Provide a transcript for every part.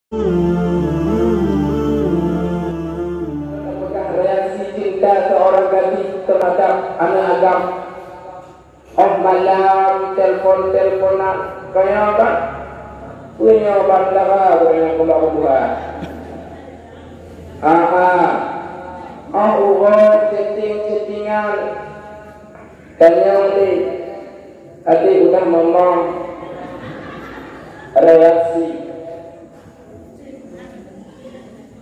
Apakah reaksi cinta seorang gadis terhadap anak agam? Oh malam telefon-teleponan kaya apa? Punya bandara punya keluar. Chatting-chattingan. Tanya adik udah ngomong reaksi.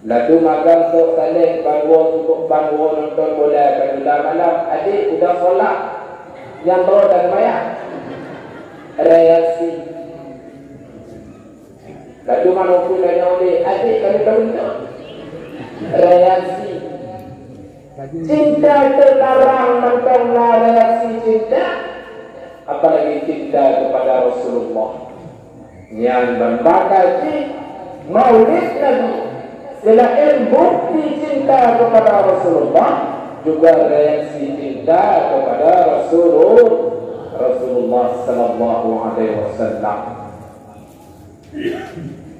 Lalu makan sok saleh cukup bangun nonton bola pada malam. Adik udah solat yang bawa dan maya. Reaksi. Lalu mana pun tanya oleh adik kali tahu tak? Reaksi. Cinta terlarang mentonglah reaksi cinta. Apalagi cinta kepada Rasulullah. Yang berbagai maulid Nabi. Selain bukti cinta kepada Rasulullah, juga reaksi cinta kepada Rasulullah sallallahu alaihi wasallam.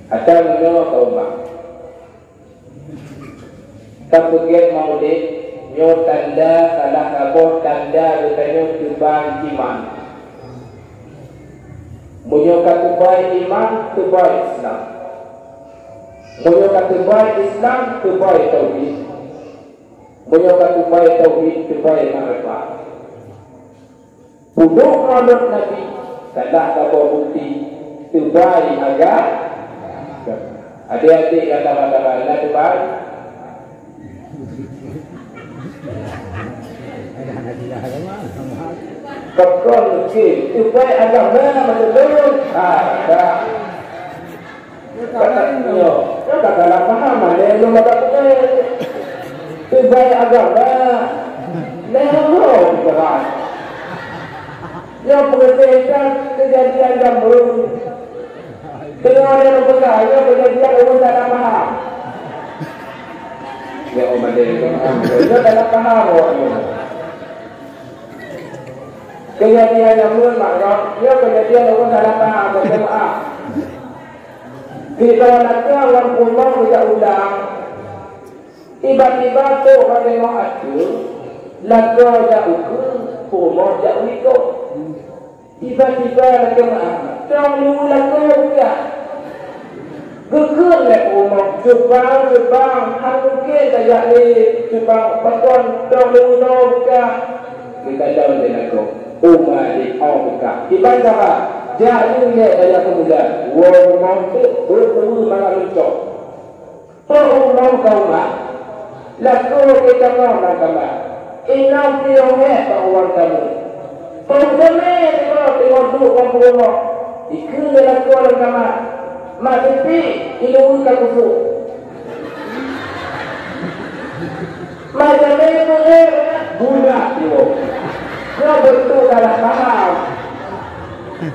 Ada menyo taubat. Tapugian maulid, nyo tanda salah kabur tanda bertanya tubang iman. Munyo katubai iman, tubai Islam. Munyo katubai Islam, tubai tauhid. Munyo katubai tauhid, tubai ma'rifat. Puduk menurut Nabi, salah kabur bukti, tubai agak. Adik-adik kata-kata Allah tubai. Kekal sikit, tubai agama menurut ada. Katanya, kata lah faham ada yang mengatakan tubai agama. Lehong berat. Yang pengertian kejadian gambar. Tengah ada yang berkaya kejadian orang tak nak faham. Ya orang ada yang tak nak faham orang. Kejadian yang bermakna, dia kejadian orang salah faham berjemaah. Kita naknya orang pulang tidak ulang. Tiba-tiba tu orang tengok aku, laga jauh ke, pulang jauh ikut. Tiba-tiba jemaah, jangan lu laga juga. Gekul lah pulang, jebang, mungkin tak jadi jebang, bakon, jangan lu juga. Kita jauh dengan kau. Umar di Afrika di bandara jauh ya dari kemudian wong mampu bertemu malam lucu perumah kau mak laku kita mau nak kamar inam tiongnya kawan kamu penjemeh kalau tengok dulu kamu rumah ikut laku orang kamar mak tepi ilmu kakufu macam ni boleh budak dia. Dia betul dalam faham.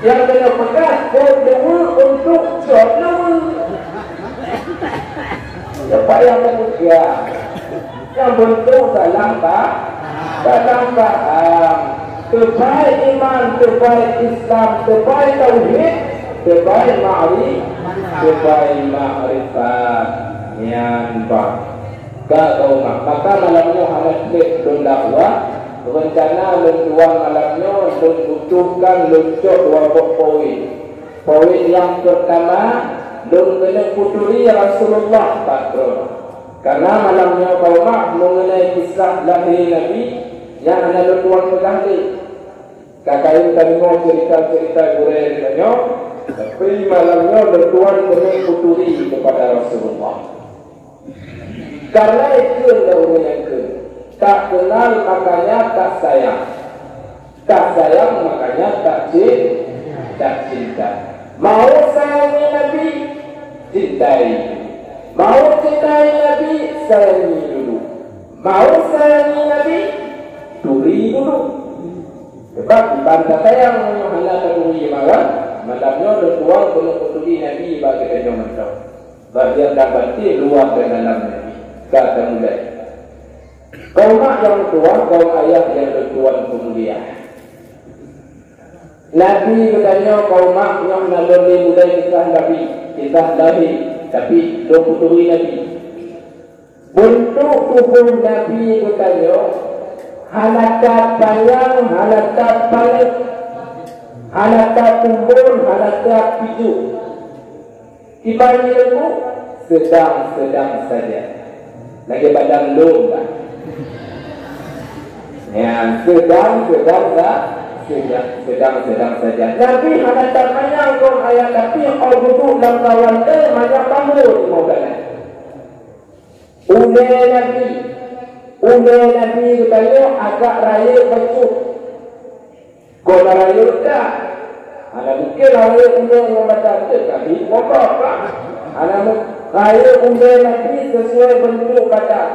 Yang kena pegang berdewa untuk jodoh. Siapa yang mengusia? Yang betul dalam faham. Terbaik iman, terbaik Islam, terbaik tauhid, terbaik ma'rifat. Yang bak. Kau maka malamnya hanya klik dan dakwah. Rencana menjual malamnya membutuhkan lucuk 20 poin. Poin yang pertama, kena puturi Rasulullah patron. Karena malamnya kau mak mengenai kisah lahir Nabi yang ada tuan berganti. Kakak ini mau cerita-cerita gurih katanya, tapi malamnya bertuan kena puturi kepada Rasulullah. Karena itu orang yang ke. Tak kenal makanya tak sayang. Tak sayang makanya tak cinta. Mau sayangi Nabi, cintai. Mau cintai Nabi, sayangi dulu. Mau sayangi Nabi, turi dulu. Sebab bangsa sayang menghalakan turi malam, malamnya bertuang penuh turi Nabi bagi kita mentau. Bagian dapati luar dan dalam Nabi. Kata mulai. Kaum mak yang tua, kaum ayah yang bertuan kemuliaan. Nabi katanya kaum mak yang melalui mulai kisah Nabi, kisah Nabi. tapi dua puteri Nabi. Bentuk tubuh Nabi katanya halakat panjang, halakat balik, halakat tumbul, halakat pijuk. Dibanding itu sedang-sedang saja. Lagi badan lomba. Ya, sedang-sedang saja. Nabi halakat panjang kau ayat tapi kalau duduk dalam kawan banyak bangun mau kan? Ule Nabi katanya agak raya becut. Kau dah raya tak? Anak mungkin raya ule yang macam tu tapi apa? Anak raya ule Nabi sesuai bentuk badan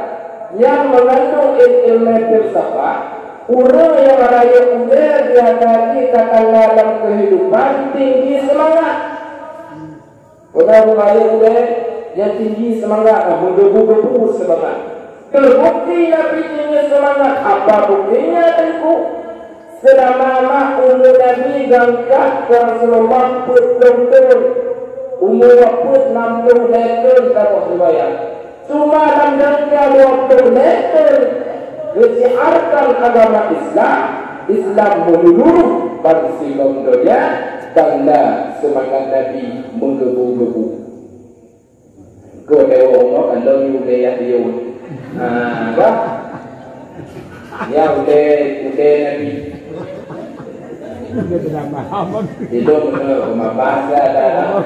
yang mengandung ilmu filsafat. Orang yang raya ule dia tadi katakan dalam kehidupan tinggi semangat. Orang raya ule yang tinggi semangat, bergebu-gebu semangat. Terbukti Nabi tinggi semangat. Apa buktinya tentu? Selama umur Nabi gangkat ke Rasulullah betul-betul umur 60 meter dapat riwayat. Cuma dalam jangka 20 meter disiarkan agama Islam menyeluruh bangsa dunia. Tanda semangat Nabi menggebu-gebu. Kau tengok orang kalau you boleh yang dia, apa? Ya boleh Nabi. Itu benar rumah bahasa dah.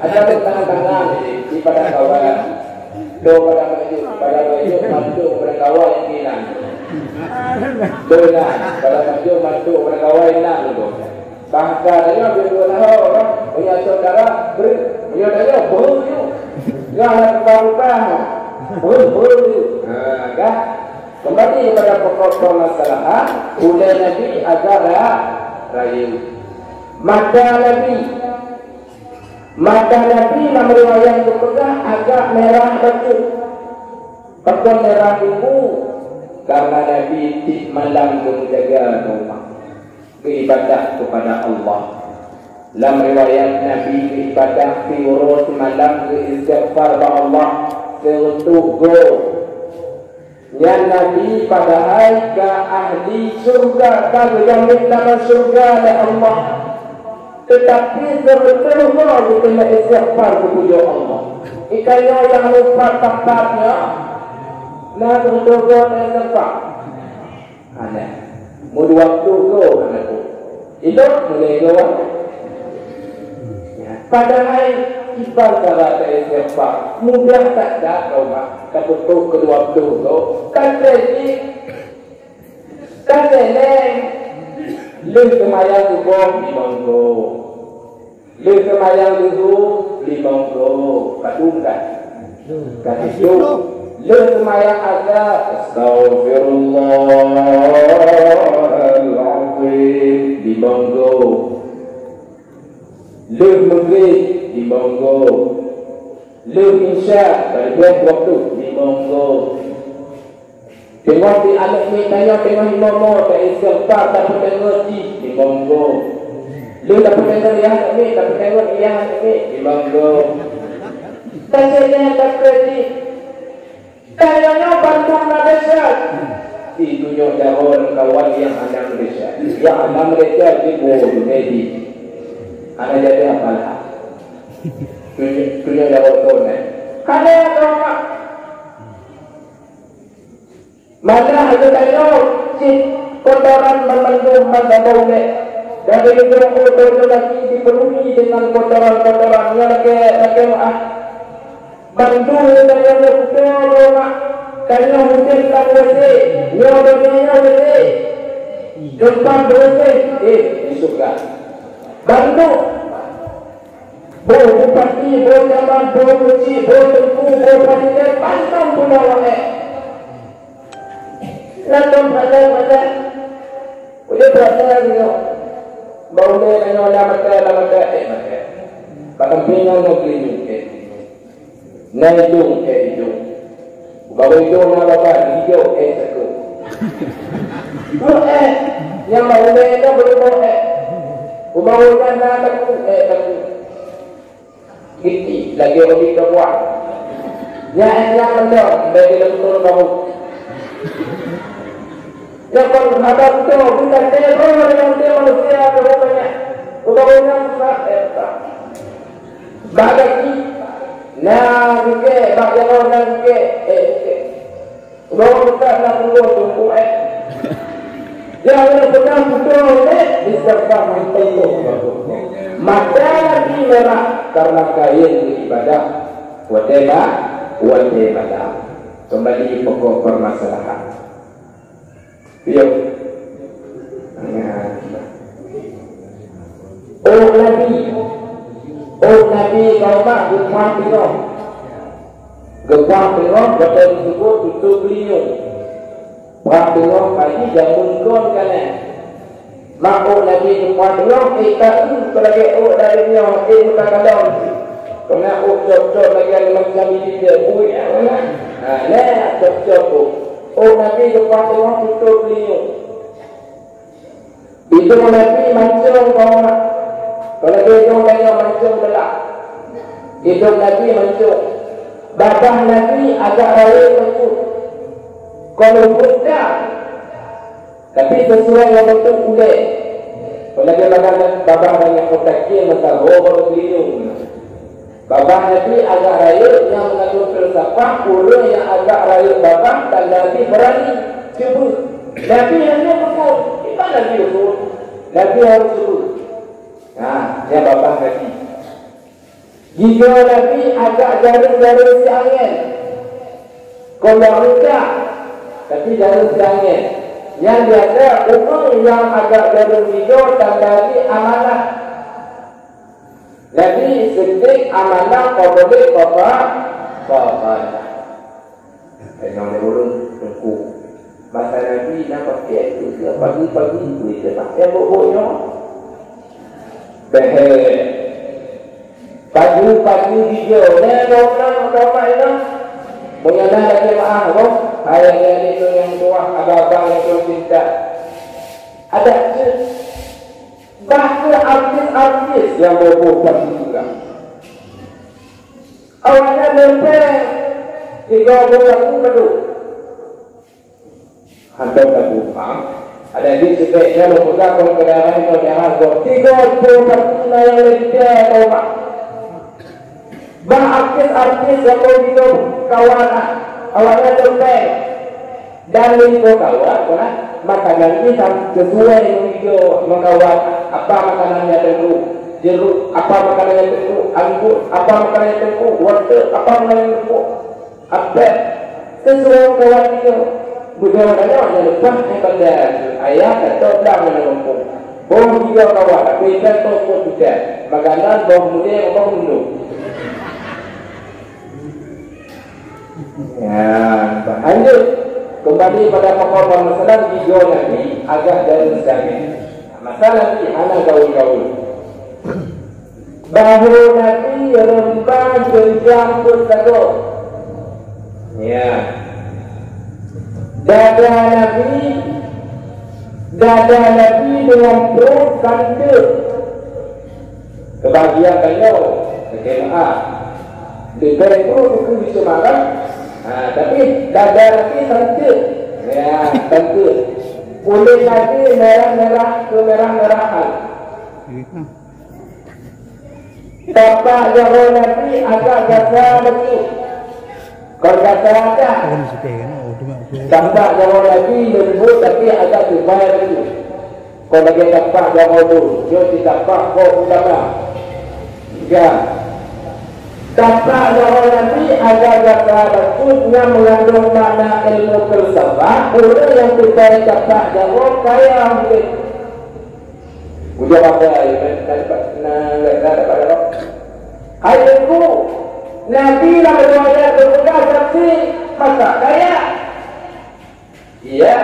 Ada tangan-tangan di pada kawan, do pada baju mantu pada kawan yang hilang. Doa pada baju mantu pada kawan yang hilang tu. Bahkan dia berdua orang punya saudara punya dia boleh. Jangan berubah, kan? Kembali kepada pokok permasalahan, ulah Nabi agar rayu. Mata Nabi namanya yang berpegang agak merah betul. Pegang merah itu karena Nabi di malam menjaga rumah beribadah kepada Allah. Dalam riwayat Nabi beribadah di urut malam beristighfar kepada Allah tertugo. Yang Nabi padahal ke ahli surga kalau yang dalam surga oleh Allah. Tetapi tertugo kita istighfar kepada Allah. Ikanya yang lupa tempatnya nak tertugo dan istighfar. Ada. Mudah waktu go anakku. Itu mulai go. Padahal ibarat istighfar mudah tak ada rumah ketutup kedua tu kan jadi lu semayang subuh di monggo lu semayang subuh di monggo kadungkan itu lu semayang azab astagfirullahaladzim di monggo lu maghrib di monggo, lu isya pada waktu di monggo. Tengok di anak ni tanya tengok imam tak istighfar tak tengok di monggo. Lu tak tengok yang anak ni tak tengok yang anak ni di monggo. Tanya tak pergi. Tanya bantu Malaysia. Ditunjuk jawab kawan yang anak Malaysia. Yang anak Malaysia di bodoh medis. Anak jadi apa lah? Tunjuk jawab tu ni. Kalau ada orang mana ada tanya si kotoran memandung masa boleh dari itu kotoran lagi dipenuhi dengan kotoran yang lagi bantu dengan kotoran kaya mungkin tak boleh nyodonya boleh depan boleh disuka bantu boleh bupati boleh jaman boleh kunci boleh tengku boleh presiden pantang punya oleh langsung pada boleh berasa ni boleh nanya lama bahkan pinang negeri naidung hidung bawa hidung nak bawa hijau satu boleh yang boleh itu boleh boleh umaukan nak takut Kiti lagi orang dah buat. Ya yang mendak bagi betul kamu. Ya kalau ada betul bukan teror yang dia manusia berubahnya. Ubahnya tak. Bagi nah ke bagi orang ke Ubah tak nak keluar tunggu jangan pernah betul disertai itu. Maka di merah karena kain ibadah whatever. Kembali pokok permasalahan. Yuk. Nabi kau mak gempang tengok. Gempang tengok betul disebut tutup beliau. Gempang tengok pagi jamun kon kan. Mak Nabi gempang tengok tak pelagi dari dia bukan kalau. Kena cocok lagi ada macam ini dia punya mana? Nah, cocok tu. Nabi depan tengok tutup beliau. Itu Nabi mancung kau nak. Kalau dia tanya mancung belak. Itu Nabi mancung. Babah Nabi agak raya mancung. Kalau budak, tapi sesuai yang betul boleh. Kalau dia babah yang kotakin maka baru beliau. Babah Nabi agak raya yang mengandung filsafat, pula yang agak raya babah dan Nabi berani cuba. Nabi hanya betul. Kita Nabi betul. Nabi harus cuba. Nah, dia babah Nabi. Jika Nabi agak jaring-jaring si angin, kalau enggak, tapi jaring si angin. Yang dia ada umur yang agak jaring hijau dan Nabi amanah. Nabi sedih amanah kau boleh bapak. Yang urun tengku. Masa Nabi nak pakai itu pagi-pagi itu tak yang boboknya. Pagi-pagi hijau. Orang itu punya lagi maaf kau. Ayah itu yang tua, abang yang tua cinta. Ada bahkan artis-artis yang berbuat juga. Awalnya lempeng 30 madu. Hantar lagu ada di sebaiknya membuka kendaraan itu jangan buat 30 yang lebih atau mak. Bah artis-artis yang berhidup kawan awalnya lempeng dan itu kawan makanan kita sesuai dengan video mengawal apa makanannya tentu jeruk apa makanannya tentu anggur apa makanannya tentu wortel apa makanannya tentu apa sesuai kawan video budaya yang lepas daripada ayah atau dah menemukan bom video kawan tapi ikan toko tidak makanan bom muda bom mundur ya lanjut kembali pada pokok masalah video Nabi agak dari sedangnya. Masalah ni anak gaul-gaul. Bahu Nabi rembang jenjang pun tahu. Ya. Dada Nabi dengan perut kandil. Kebahagiaan beliau. Kekemah. Dengan perut itu bisa makan. Tapi dada Nabi cantik. Ya, cantik. Kulit Nabi merah-merah ke merah-merahan. Tapak jauh Nabi agak gasar lagi. Kalau gasar ada. Tapak jauh Nabi lembut tapi agak tebal lagi. Kalau bagi tapak jauh tu, dia tapak kau utama. Ya. Tapak jauh Nabi agak gasar maksudnya mengandung makna ilmu filsafat. Orang yang kita tapak jauh kaya mungkin. Ujar apa dapat ayatku Nabi lah berdoa berdoa saksi maka kaya. Iya,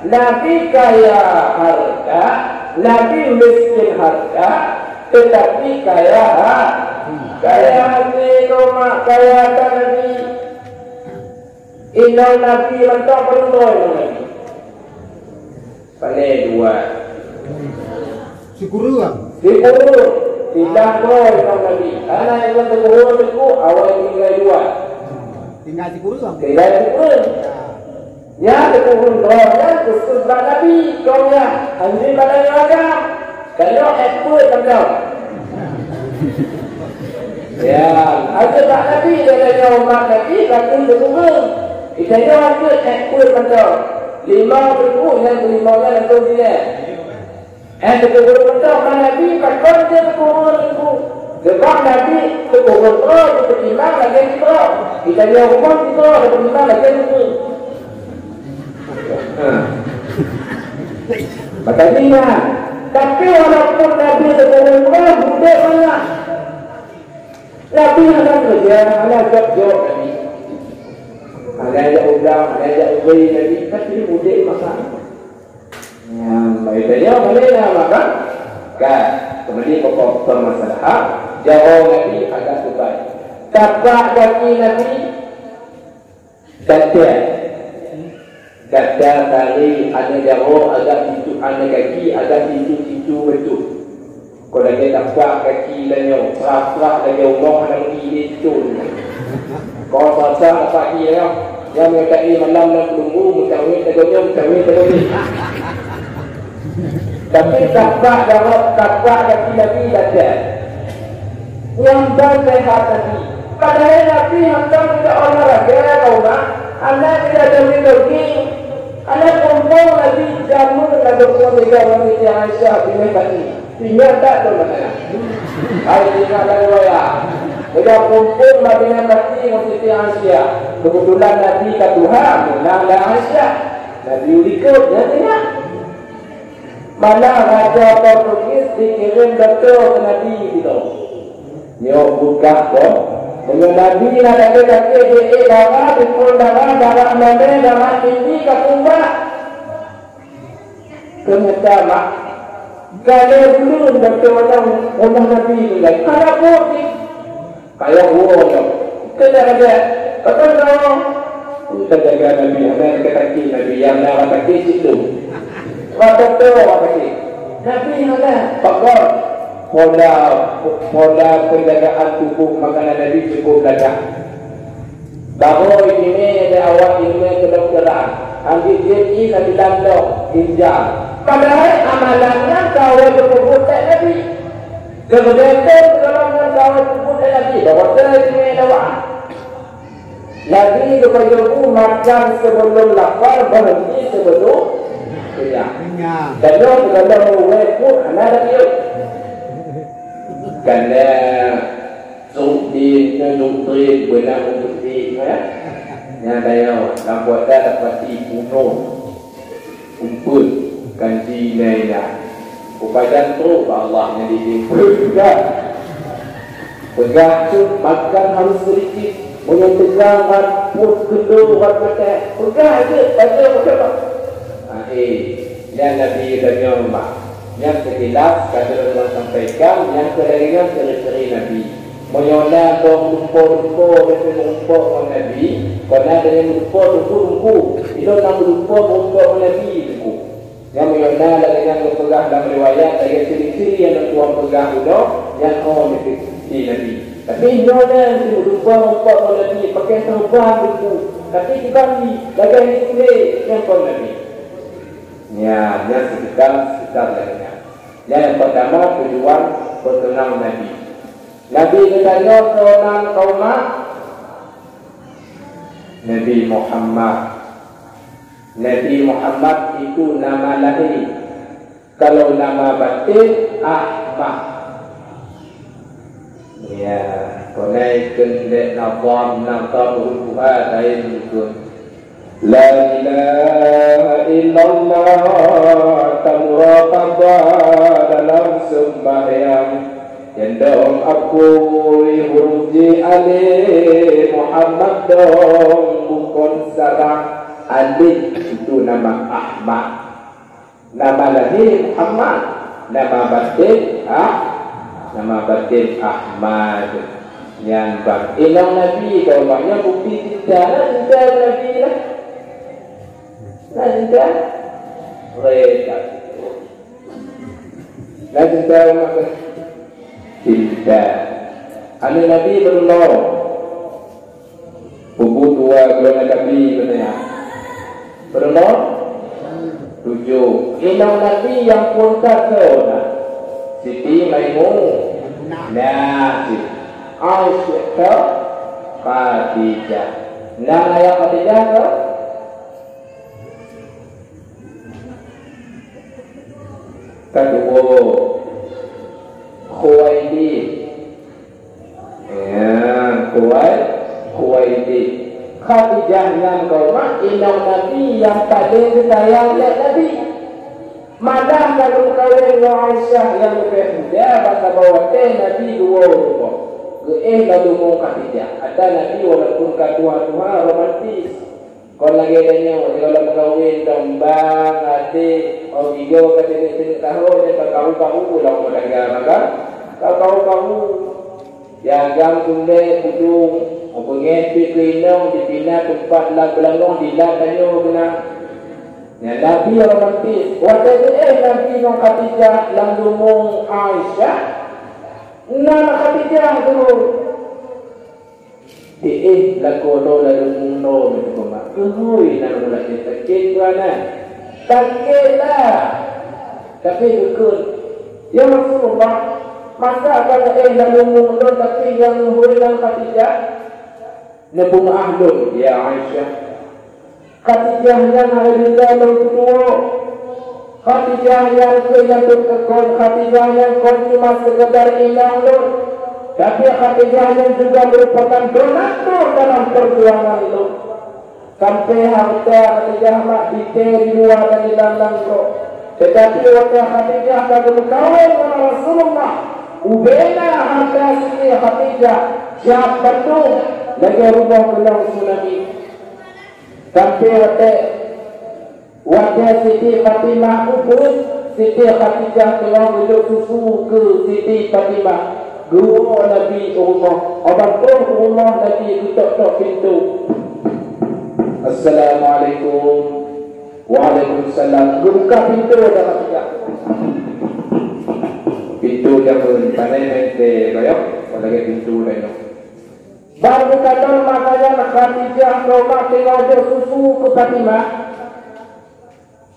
Nabi kaya harta, Nabi miskin harta, tetapi kaya hati rumah kaya Nabi. Inna Nabi lengkap berdoa Nabi. Pandai dua. Sikuru. Tidak boleh Nabi. Nabi. Anak yang terkurung itu awal tinggal dua. Tinggal dikurung. Tinggal dikurung. Ya terkurung rohnya khusus Nabi. Kau ya anjing pada neraka. Kalau ekor kau. Ya, ada tak Nabi dari umat Nabi kata terkurung. Kita ada ekor kau. 5 ribu yang 5 yang tu dia. Terkurung kau Nabi kata dia terkurung itu. Sebab Nabi terkurung terus beriman lagi terus. Kita dia hukum terus beriman lagi terus. Makanya, tapi walaupun Nabi terkurung terus budak mana? Nabi ada kerja, ada job Nabi. Ada ajak udang, ada ajak ubay Nabi. Tapi budak masalah. Maksudnya mana makan? Kan, kemudian pokok permasalahan jauh Nabi agak terbaik. Tapak kaki Nabi kata tali ada jauh agak situ, ada kaki agak situ betul. Kalau dia tapak kaki dan yang perah dan yang Allah dan ini itu. Kalau pasal apa dia yang mengatai malam dan tunggu mutawin tegonya. Tapi tapak kaki Nabi ada. Yang bersehat Nabi. Padahal Nabi hendak tidak olahraga kaumah. Anak tidak ada minum. Anak kumpul Nabi jamu dengan berkuat dengan wanita Aisyah bin Mekati. Tinggal tak tahu mana. Hari tinggal dari waya. Bila kumpul Nabi Mekati dengan Siti Aisyah. Kebetulan Nabi kata Tuhan menanda Aisyah. Nabi ikut ya tidak. Mana raja Portugis dikirim betul ke Nabi gitu. Nyok buka kok. Dengan Nabi nak kata dia darah dipul darah mana darah ini ketumba. Kenapa? Kalau dulu betul orang Nabi itu lagi. Kalau pun kayak orang kena kata kau kita jaga Nabi ada kaki Nabi yang nak kaki situ. Waktu tu Nabi ada pakar pola penjagaan tubuh makanan Nabi cukup ladang. Baru ini ada awak ini kedokteran. Ambil JI Nabi landok ginjal. Padahal amalannya kawal berkubur tak Nabi. Kemudian kalau kawal berkubur tak Nabi. Dokter ini ada. Lagi kepada makan sebelum lapar berhenti sebelum kenyang. Kalau pun anak dia. Kerana sumpin, nuntrin, benang nuntrin, yang dia dapat dapat dibunuh, kumpul, kanji naiklah. Upajan tu Allah yang dihimpun juga. Pegang tu makan harus sedikit, punya tegang, pun kedua, buat makan. Pegang je, baca macam apa? Yang Nabi dan Umar. Yang sekilas kata Rasulullah sampaikan yang kelahiran ciri-ciri Nabi menyona atau lumpur dengan Nabi kerana dengan lumpur itu nama lumpur Nabi itu yang menyona dengan pegang dalam riwayat dari ciri-ciri yang tuan pegang itu yang orang mesti Nabi tapi menyona lumpur Nabi pakai serban itu tapi dibagi bagai ini yang Nabi ya, yang sekitar lainnya. Yang pertama tujuan bertenang Nabi. Nabi bertanya seorang kaumah Nabi Muhammad. Nabi Muhammad itu nama lahir. Kalau nama batin Ahmad. Ya, konaikan lek nazam hurufah lain itu. La ilaha illallah tamraqaba dalam sembahyang yang dong aku huruf alif Muhammad dong bukan sarang alif itu nama Ahmad nama lahir Muhammad nama batin Ahmad yang bang ilang Nabi kalau banyak bukti tidak Nabi lah Nanda Reda Nanda Cinta Anu Nabi berlalu bubu dua gelombang Nabi katanya berlalu 7. Inang Nabi yang pun kata Siti Maimunah Aisyah Khadijah. Nang ayah Khadijah tu kedua Khuwailid. Khuwailid. Khadijah yang kau inang Nabi yang paling sayang lihat Nabi. Madah kalau kawin dengan Aisyah yang lebih muda, kata bahawa Nabi dua rupa. Lalu mau Khadijah. Ada Nabi walaupun kedua-dua romantis. Kalau lagi adanya, kalau berkahwin, tembang, adik, video, kata-kata tahun, yang kau-kau, lah mau dengar, kan? Kau-kau, jagam tunai, hidung, pengepi, kelinong, dipinah, tempat, belangong, dilat, tanya, kena. Ya, Nabi romantis. Waktu Nabi dengan Khadijah lalu mau Aisyah. Nah Khadijah tu. Lakono lalu muno itu mak. Kehui nak mula kita kena. Taklah. Tapi betul. Ya Rasulullah. Masa kalau lalu muno tapi yang hui dengan Khadijah. Nebung ahlul ya Aisyah. Khadijah yang hari dalam kedua, Khadijah yang kekon, Khadijah yang kon cuma sekedar ilang lor, tapi Khadijah yang juga merupakan donatur dalam perjuangan lor. Sampai harta Khadijah mak diteri luar dan dilandang lor. Tetapi waktu Khadijah tak berkawin dengan Rasulullah, ubena harta sini Khadijah siap betul lagi rumah pulang tsunami. Sampai waktu Siti Fatimah upus, Siti Khadijah telah duduk susu ke Siti Fatimah. Guru Nabi Allah, abang Allah Nabi tutup pintu. Assalamualaikum. Waalaikumsalam. Buka pintu dah Khadijah. Pintu jangan pandai mente, kayak lagi pintu dah. Baru kata makanya Khadijah kau mak tengok dia susu ke Fatimah.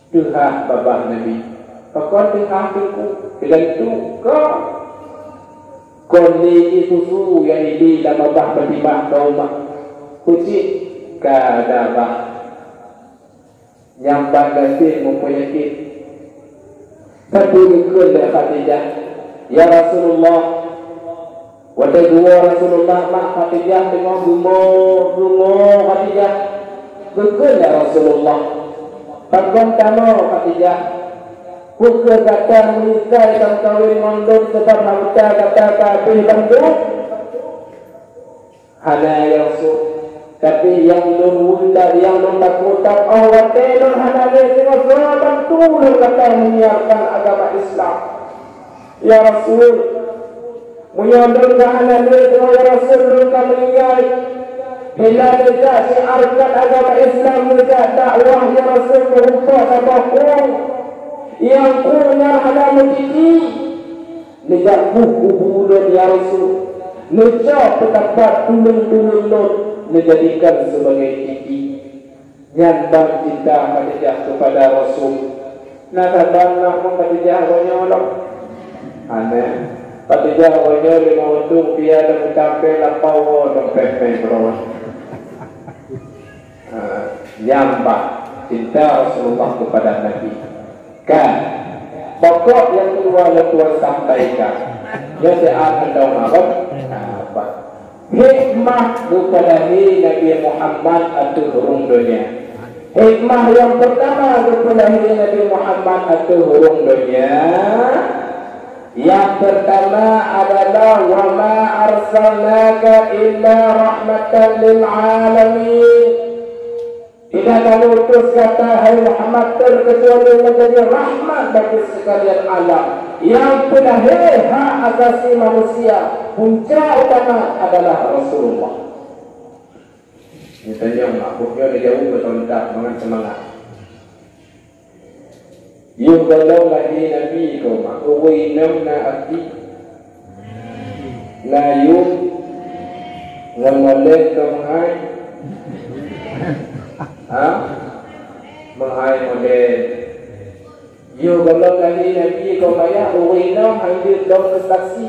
Tuhan babah Nabi. Kau tengah tengku. Bila itu kau ni susu yang ini dalam babah Fatimah kau mak. Kucing kadabah. Yang banggasin mempenyakit. Tapi ikut dari Khadijah. Ya Rasulullah. Waktu dua Rasulullah mak Khadijah tengok gumo Khadijah. Betul ya Rasulullah. Takkan kamu Khadijah. Bukan kata menikah yang kawin mondok sebab harta kata kabeh bandung. Hana ya Rasul. Tapi yang nunda yang takut Allah telur hana tengok semua bantu kata menyiarkan agama Islam. Ya Rasul. Menyandung kehana dengan Rasul dengan meninggal. Bila dia siarkan agama Islam menjadi dakwah ya Rasul berupa sabahku yang punya hana menjadi nejak buku ya Rasul. Nejak tetap tulung-tulung menjadikan sebagai tiki. Nyambang cinta Khadijah kepada Rasul. Nah kadang nak Khadijah banyak orang. Aneh. Khadijah banyak lima untung dia dan mencapai lapau dan pepe berawan. Nyambang cinta Rasulullah kepada Nabi. Kan pokok yang kedua yang Tuhan sampaikan. Dia seakan daun Arab. Hikmah kepada Nabi Muhammad atau hurung dunia. Hikmah yang pertama kepada Nabi Muhammad atau hurung dunia. Yang pertama adalah wa ma arsalnaka illa rahmatan lil alamin. Tidak kami utus kata hai Muhammad terkecuali menjadi rahmat bagi sekalian alam. Yang penahir hak asasi manusia, puncak utama adalah Rasulullah. Ini tanya makhluknya dia jauh betul tak dengan semangat. Yung kalau lagi Nabi kau mak, uwi nam na ati, na yung Ngomolek ke menghai. Menghai model. Yo kalau lagi Nabi kau bayar urinam hadir dong ke taksi.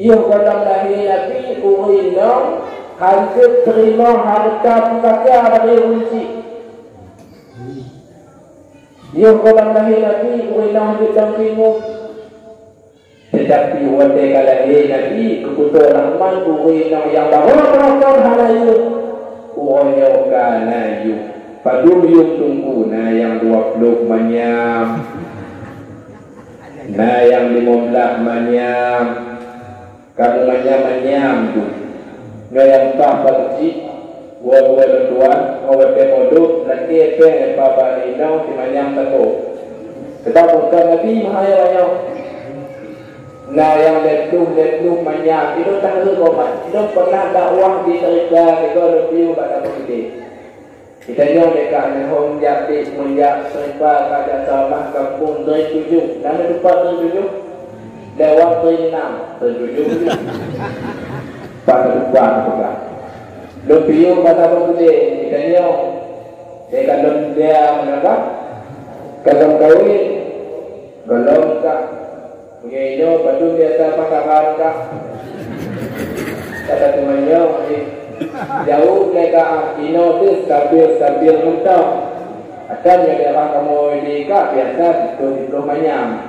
Yo kalau lagi Nabi urinam hadir terima harta pusaka dari kunci. Yo kalau lagi Nabi urinam hadir dong kimung. Tetapi wate kalahi Nabi keputusan Rahman urinam yang baru halayu. Urinam kalayu. Padul yung tunggu na yang 20 manyam, na yang 15 manyam, kamu manyam tu. Na yang tak berci, gua tuan, awak temoduk, lagi pe papa inau di manyam satu. Tetapi bukan Nabi mahayanya. Na yang letup manyam, itu tak ada komat. Itu pernah dakwah di Terika, di Review pada Bukit. Kita nyong dekat hong jadi menjak serba kada salah kampung dari 7 nama tempat dari 7 lewat dari 6 dari 7 pada depan juga lebih pada betul kita nyong dekat dia menangkap kadang kawin belum kak mengenyo betul biasa pasangan kak kata temannya jauh mereka ino tu stabil mentah. Akan yang orang kamu dika biasa itu manyam.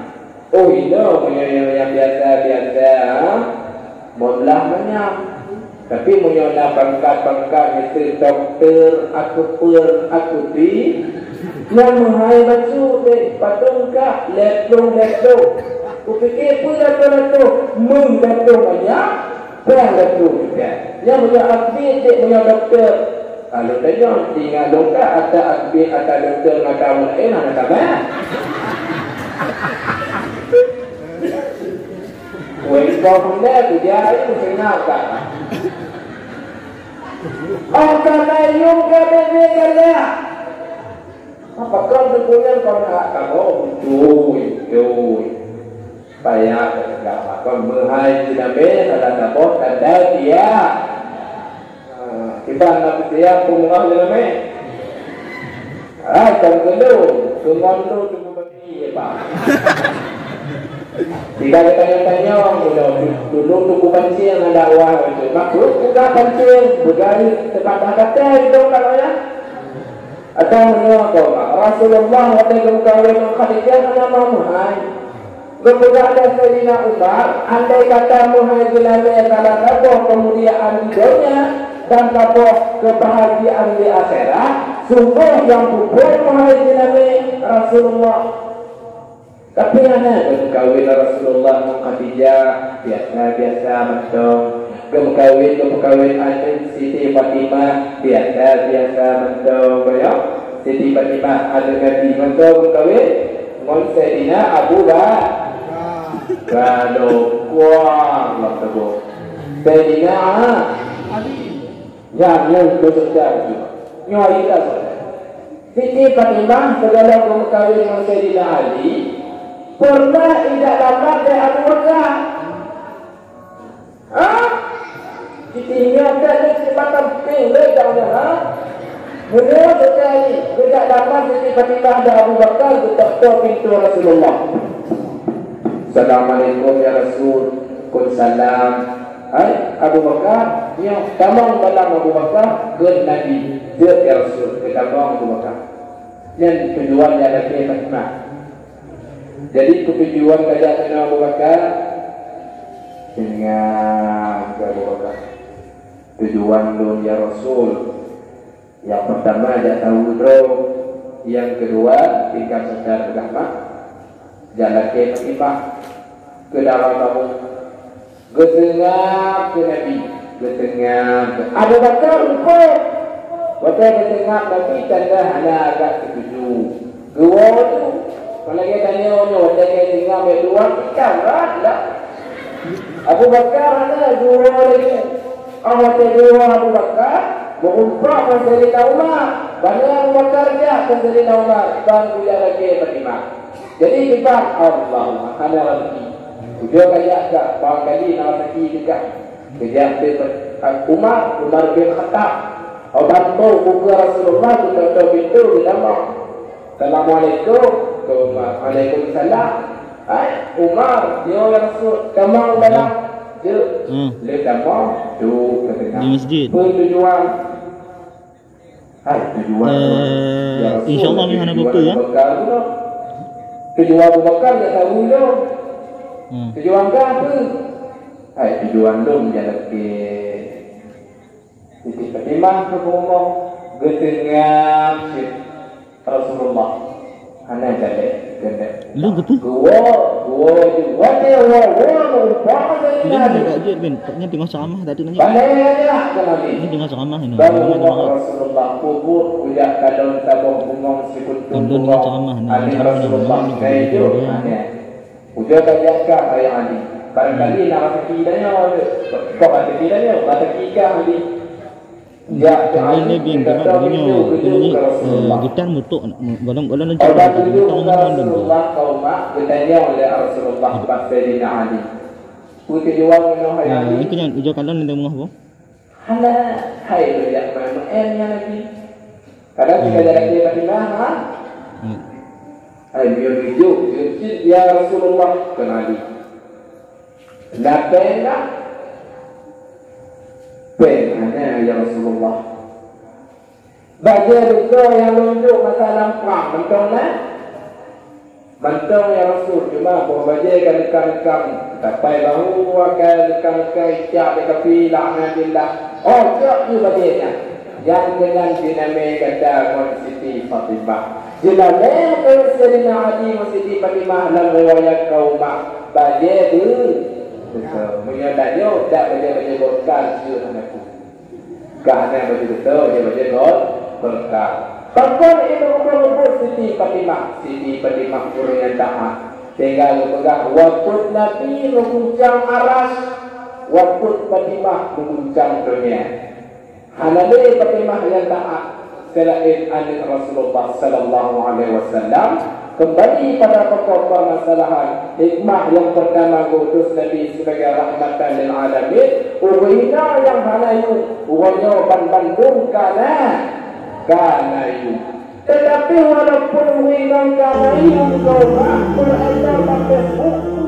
Oh ino yang biasa molah manyam. Tapi menyolah pangkat itu doktor, aku di yang menghai baju deh patung kak letlong. Kupikir pun letlong manyam. Berapa tu juga. Yang punya akbil, dia punya doktor. Kalau tanya tinggal doktor, ada akbil, ada doktor, maka mulai mana tak banyak. Wajib benda tu dia itu kenapa? Kata yung kabebe kaya. Apa kau berpunyai kau nak kamu? Cuy. Payah beragama. Kau menghai dinamai adalah dapat tanda dia. Kita nak dia penguang dinamai. Jangan dulu, semua tu bagi apa? Jika tanya, dulu tu banci yang ada awal itu. Maksud juga banci bergari kata itu kalau ya. Atau menyoal Rasulullah waktu kawin Khadijah nama menghai. Kemudian ada Sayyidina Umar, andai kata muhajirin salah satu kemuliaan hidupnya dan satu kebahagiaan di akhirat, sungguh yang pupuk muhajirin Rasulullah. Tapi ada kekawin Rasulullah Khadijah biasa macam kekawin Aziz Siti Fatimah biasa macam banyak. Siti Fatimah ada ganti macam kekawin Sayyidina Abu Bakar. Kalau kuat lah terbuk. Sayyidina yang bersejak juga. Nyai tak boleh. Siti Fatimah segala kekawin dengan Sayyidina Ali pernah tidak dapat dari Abu Bakar. Siti nyata ni sebatan pilih jauh Menurut sekali tidak dapat Siti Fatimah dari Abu Bakar ketuk pintu Rasulullah. Assalamualaikum ya Rasul. Kun salam. Hai Abu Bakar, yang tamang dalam Abu Bakar ke Nabi. Dia ya Rasul, ke tamang Abu Bakar. Dan tujuannya lagi Fatimah. Jadi tujuan kerja Abu Bakar dengan Abu Bakar. Tujuan lu ya Rasul. Yang pertama dia tahu bro. Yang kedua tingkat secara agama. Jalan ke Fatimah ke dalam kamu. Ketengah ke Nabi. Abu Bakar lupa. Waktu ketengah Nabi tanda hanya agak ketujuh. Dua tu. Kalau kita tanya waktu ketengah berdua kita lah. Abu Bakar ada dua lagi. Awak dua Abu Bakar berumpa Sayyidina Umar. Banyak Abu Bakar dia Sayyidina Umar. Bang dia lagi Fatimah. Jadi kita Allah hanya lagi. Dia kaya agak bang kali nak lagi dekat. Kejap Umar bin Khattab bantu buku Rasulullah tutup pintu dia mak. Assalamualaikum. Waalaikumsalam. Umar, dia Rasul, kamu dalam dia lemah tu kata di masjid. Tujuan InsyaAllah ni hana buku ya. Tujuan Abu Bakar dia tahu tu. Tujuan ke apa? Tujuan tu menjaga ke titik pertimbangan ke rumah getengah Rasulullah. Hana jadi kena. Lu betul. Gua dia Dia je bin, paknya tengok ceramah tadi nanya. Ini tengok ceramah ini. Rasulullah kubur ujak kadon tabung bungong sikut tunggu ceramah ni. Rasulullah itu ujak kajakkan ayat Ali. Barangkali nak kata kidanya, kau kata kidanya, kata kika Ali. Ya, ini bin dekat dunia gitar mutuk golong-golong lancar Rasulullah kauma bertanya oleh Rasulullah Sayyidina Ali. Putih jual minum ayat ini kan ujo kalon nanti mengah apa? Hala, hai tu ya, mana yang lagi? Kadang kita jalan dia tadi mana? Hai dia hidup, ya Rasulullah kenali. Lapena penanya ya Rasulullah. Bagi betul yang menunjuk masalah perang, betul lah? Betul ya Rasul, cuma bahawa bagi kan sampai bahu akan dekat ijab dekat filah ngadillah. Oh, tak you baginya. Yang dengan dinamik kata Siti Fatimah. Dinamik Sayyidina Ali Siti Fatimah dalam riwayat kaumah. Bagi tu menyatakan dia tak baca berkah siapa aku. Kerana betul dia baca berkah. Bahkan itu menyebut Siti Fatimah kurang yang taat. Tinggal pegang waktu Nabi menguncang aras, waktu Fatimah menguncang dunia. Hanabi Fatimah yang taat selain anak Rasulullah Sallallahu Alaihi Wasallam. Kembali pada pokok permasalahan hikmah yang pertama utus Nabi sebagai rahmatan lil alamin. Uwina yang hanayu, uwanya Bandung kana yu. Tetapi walaupun uwina kana yu kau berada pada Facebook